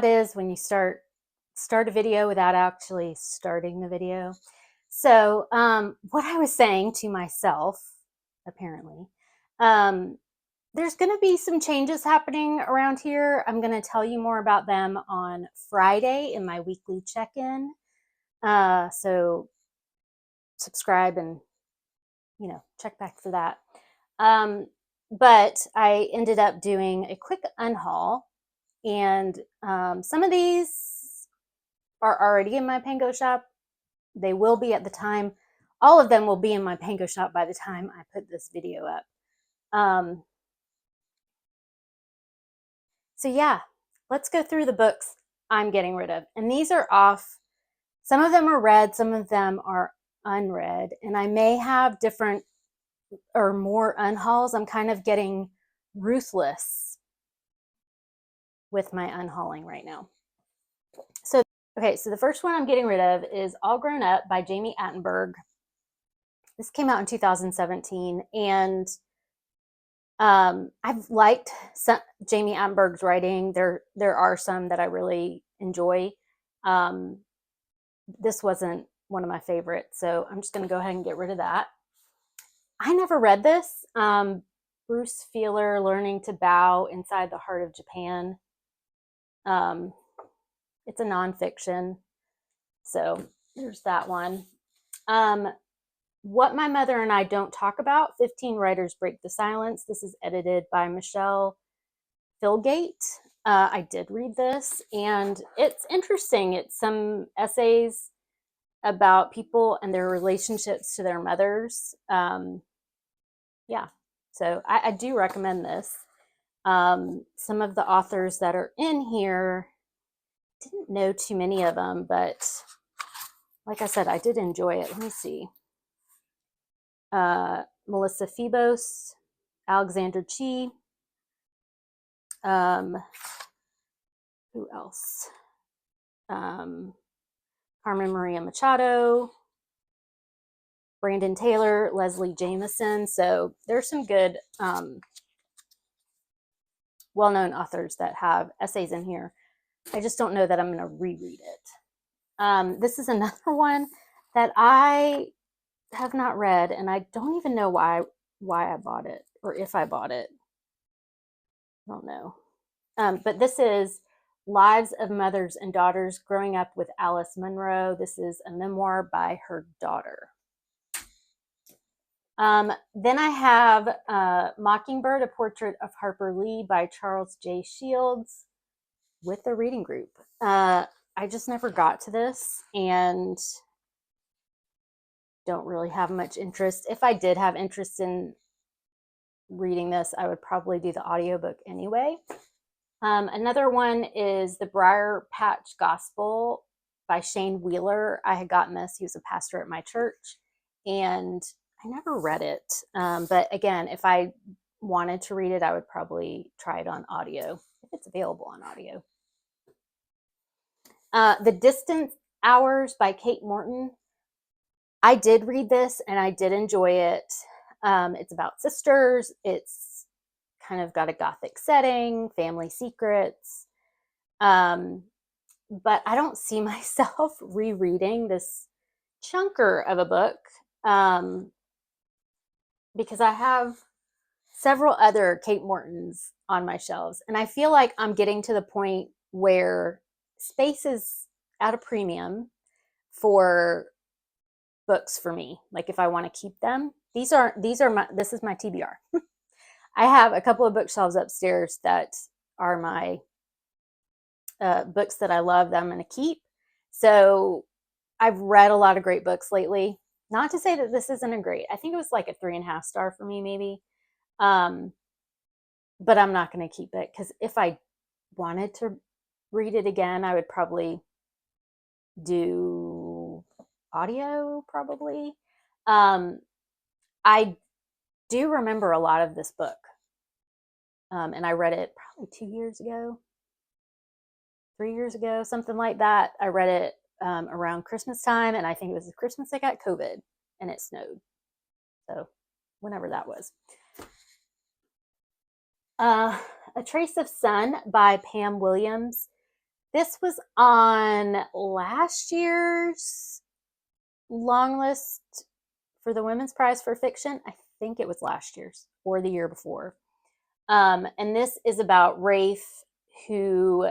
that is when you start a video without actually starting the video. So what I was saying to myself, apparently, there's going to be some changes happening around here. I'm going to tell you more about them on Friday in my weekly check-in. So subscribe and, check back for that. But I ended up doing a quick unhaul, and some of these are already in my Pango shop. They will be at the time. All of them will be in my Pango shop by the time I put this video up. So yeah, let's go through the books I'm getting rid of. And these are off. Some of them are read, some of them are unread. And I may have different or more unhauls. I'm kind of getting ruthless with my unhauling right now. So, okay, so the first one I'm getting rid of is All Grown Up by Jamie Attenberg. This came out in 2017, and I've liked Jamie Attenberg's writing. There are some that I really enjoy. This wasn't one of my favorites, so I'm just going to go ahead and get rid of that. I never read this. Bruce Feiler, Learning to Bow Inside the Heart of Japan. It's a nonfiction, so there's that one. What My Mother and I Don't Talk About, 15 Writers Break the Silence. This is edited by Michele Philgate. I did read this, and it's interesting. It's some essays about people and their relationships to their mothers. Yeah, so I do recommend this. Some of the authors that are in here, didn't know too many of them, but like I said, I did enjoy it. Let me see. Melissa Febos, Alexander Chi. Who else? Carmen Maria Machado, Brandon Taylor, Leslie Jameson. So there's some good well-known authors that have essays in here. I just don't know that I'm going to reread it. This is another one that I have not read, and I don't even know why I bought it, or if I bought it. I don't know. But this is Lives of Mothers and Daughters Growing Up with Alice Munro. This is a memoir by her daughter. Then I have Mockingbird, A Portrait of Harper Lee by Charles J. Shields with a reading group. I just never got to this and don't really have much interest. If I did have interest in reading this, I would probably do the audiobook anyway. Another one is The Briar Patch Gospel by Shane Wheeler. I had gotten this. He was a pastor at my church, and I never read it. But again, if I wanted to read it, I would probably try it on audio, if it's available on audio. The Distant Hours by Kate Morton. I did read this, and I did enjoy it. It's about sisters. It's kind of got a gothic setting, family secrets. But I don't see myself rereading this chunker of a book because I have several other Kate Mortons on my shelves. And I feel like I'm getting to the point where space is at a premium for books for me. Like if I want to keep them, this is my TBR. I have a couple of bookshelves upstairs that are my books that I love that I'm going to keep. So I've read a lot of great books lately. Not to say that this isn't a great. I think it was like a 3.5 star for me, maybe. But I'm not going to keep it because if I wanted to read it again, I would probably do audio, probably. I do remember a lot of this book. And I read it probably 2 years ago, 3 years ago, something like that. I read it around Christmas time, and I think it was Christmas I got COVID and it snowed. So whenever that was. A Trace of Sun by Pam Williams. This was on last year's long list for the Women's Prize for Fiction. I think it was last year's or the year before. And this is about Rafe, who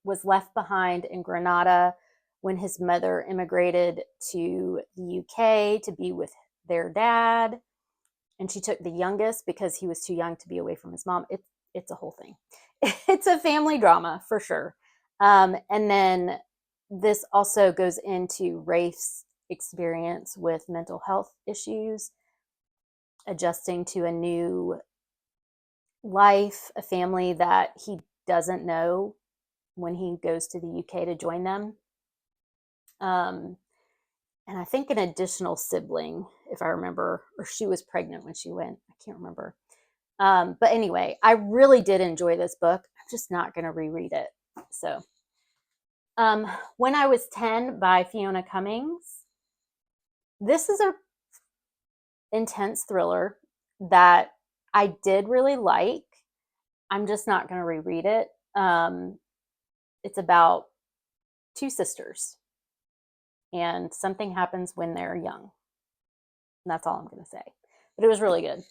was left behind in Grenada when his mother immigrated to the UK to be with their dad. And she took the youngest because he was too young to be away from his mom. It's a whole thing. It's a family drama for sure. And then this also goes into Rafe's experience with mental health issues, adjusting to a new life, a family that he doesn't know when he goes to the UK to join them. And I think an additional sibling, if I remember, or she was pregnant when she went. I can't remember. But anyway, I really did enjoy this book. I'm just not going to reread it. So, When I Was 10 by Fiona Cummings. This is a intense thriller that I did really like. I'm just not going to reread it. It's about two sisters, and something happens when they're young. And that's all I'm going to say. But it was really good.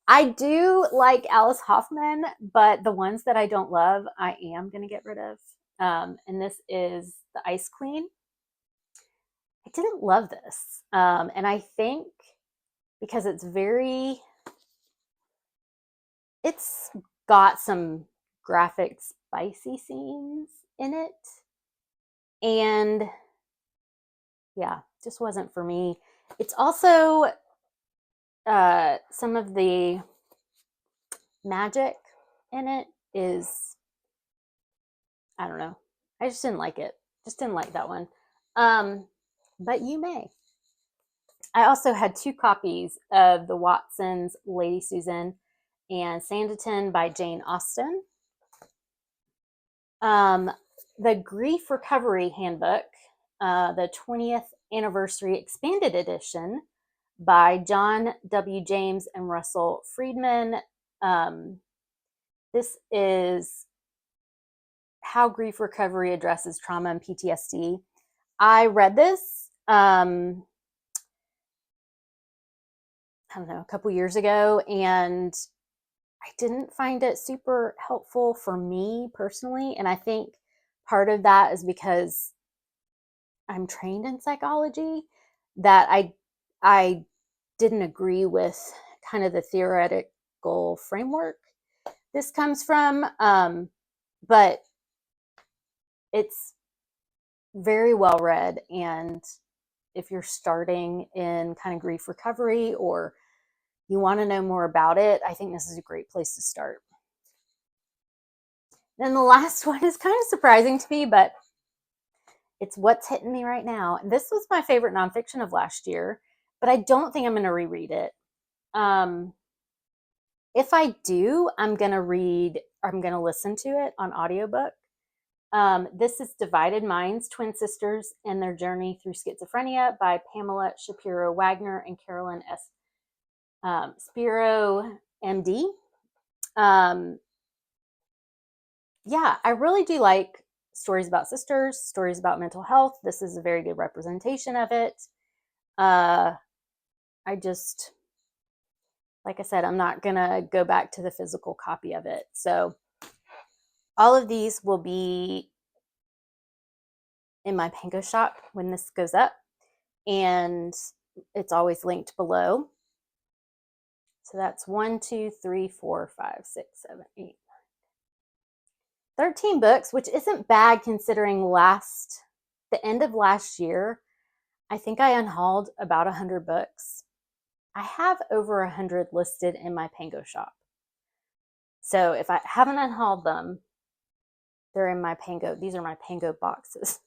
I do like Alice Hoffman, but the ones that I don't love, I am going to get rid of. And this is The Ice Queen. I didn't love this. And I think because it's got some graphic, spicy scenes in it. And yeah, just wasn't for me. It's also some of the magic in it is, I don't know. I just didn't like it. Just didn't like that one. But you may. I also had 2 copies of the Watsons' Lady Susan and Sanditon by Jane Austen. The Grief Recovery Handbook, the 20th Anniversary Expanded Edition by John W. James and Russell Friedman. This is how grief recovery addresses trauma and PTSD. I read this, I don't know, a couple years ago, and I didn't find it super helpful for me personally. And I think part of that is because I'm trained in psychology, that I didn't agree with kind of the theoretical framework this comes from. But it's very well read, and if you're starting in kind of grief recovery or you want to know more about it, I think this is a great place to start. Then the last one is kind of surprising to me, but it's what's hitting me right now. This was my favorite nonfiction of last year, but I don't think I'm going to reread it. If I do, I'm going to listen to it on audiobook. This is Divided Minds, Twin Sisters and Their Journey Through Schizophrenia by Pamela Shapiro Wagner and Carolyn S. Spiro, MD. Yeah, I really do like stories about sisters, stories about mental health. This is a very good representation of it. I just, like I said, I'm not going to go back to the physical copy of it. So all of these will be in my Pango shop when this goes up, and it's always linked below. So that's 1, 2, 3, 4, 5, 6, 7, 8, 13 books, which isn't bad considering the end of last year, I think I unhauled about 100 books. I have over 100 listed in my Pango shop. So if I haven't unhauled them, they're in my Pango. These are my Pango boxes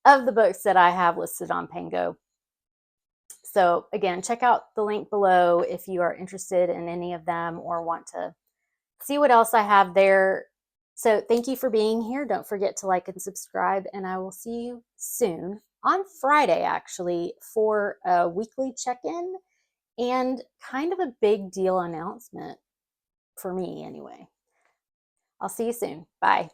of the books that I have listed on Pango. So again, check out the link below if you are interested in any of them or want to see what else I have there. So thank you for being here. Don't forget to like and subscribe, and I will see you soon on Friday, actually, for a weekly check-in and kind of a big deal announcement for me anyway. I'll see you soon. Bye.